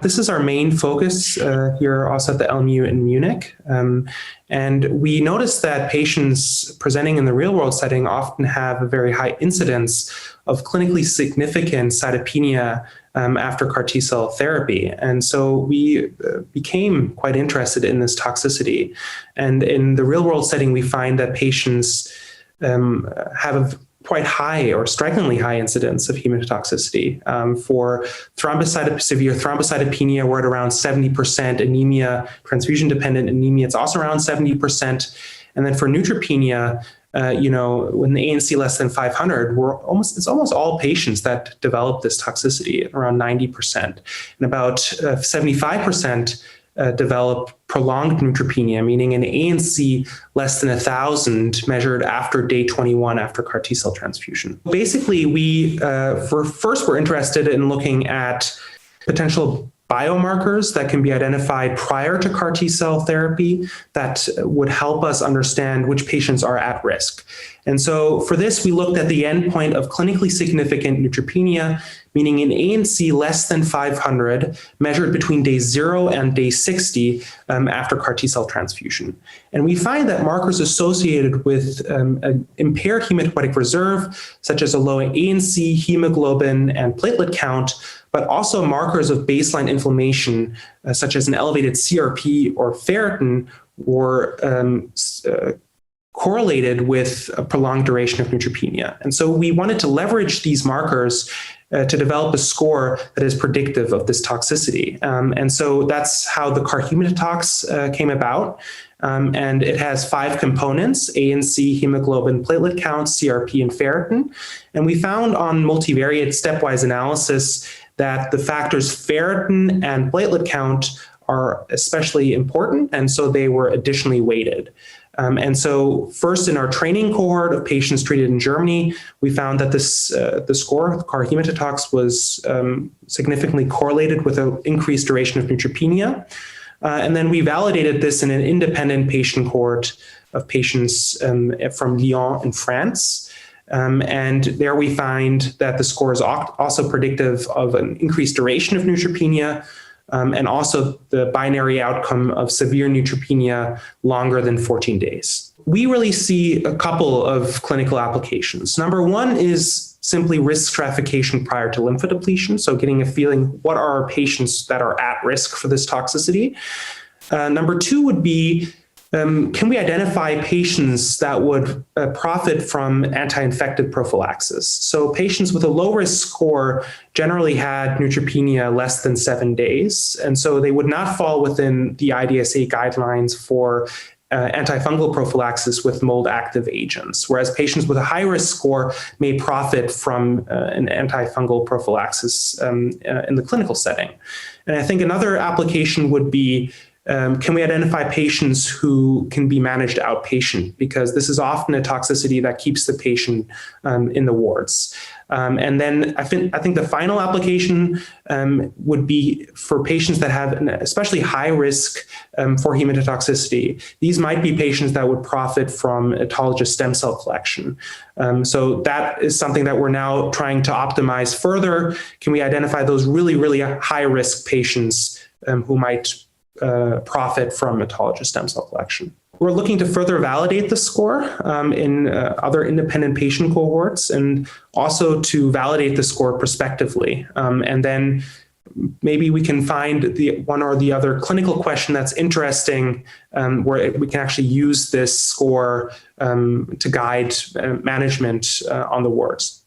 This is our main focus here also at the LMU in Munich. And we noticed that patients presenting in the real-world setting often have a very high incidence of clinically significant cytopenia after CAR T-cell therapy. And so we became quite interested in this toxicity. And in the real-world setting, we find that patients have a quite high or strikingly high incidence of hematotoxicity. For severe thrombocytopenia, we're at around 70%. Anemia, transfusion-dependent anemia, it's also around 70%. And then for neutropenia, when the ANC less than 500, it's almost all patients that develop this toxicity, around 90%. And about 75% develop prolonged neutropenia, meaning an ANC less than 1,000 measured after day 21 after CAR T-cell transfusion. Basically, we were interested in looking at potential biomarkers that can be identified prior to CAR T-cell therapy that would help us understand which patients are at risk. And so for this, we looked at the endpoint of clinically significant neutropenia, meaning an ANC less than 500 measured between day 0 and day 60 after CAR T-cell transfusion. And we find that markers associated with an impaired hematopoietic reserve, such as a low ANC, hemoglobin, and platelet count, but also markers of baseline inflammation, such as an elevated CRP or ferritin, were correlated with a prolonged duration of neutropenia. And so we wanted to leverage these markers to develop a score that is predictive of this toxicity. And so that's how the CAR-HEMATOTOX came about. And it has 5 components: ANC, hemoglobin, platelet count, CRP, and ferritin. And we found on multivariate stepwise analysis that the factors ferritin and platelet count are especially important, and so they were additionally weighted. And so first, in our training cohort of patients treated in Germany, we found that the score, CAR-HEMATOTOX, was significantly correlated with an increased duration of neutropenia. And then we validated this in an independent patient cohort of patients from Lyon in France. And there we find that the score is also predictive of an increased duration of neutropenia, and also the binary outcome of severe neutropenia longer than 14 days. We really see a couple of clinical applications. Number one is simply risk stratification prior to lymphodepletion, so getting a feeling, what are our patients that are at risk for this toxicity? Number two would be, can we identify patients that would profit from anti-infective prophylaxis? So patients with a low-risk score generally had neutropenia less than 7 days, and so they would not fall within the IDSA guidelines for antifungal prophylaxis with mold-active agents, whereas patients with a high-risk score may profit from an antifungal prophylaxis in the clinical setting. And I think another application would be, can we identify patients who can be managed outpatient? Because this is often a toxicity that keeps the patient in the wards. And then I think the final application would be for patients that have an especially high risk for hematotoxicity. These might be patients that would profit from autologous stem cell collection. So that is something that we're now trying to optimize further. Can we identify those really, really high risk patients who might profit from autologous stem cell collection? We're looking to further validate the score in other independent patient cohorts, and also to validate the score prospectively. And then maybe we can find the one or the other clinical question that's interesting, where we can actually use this score to guide management on the wards.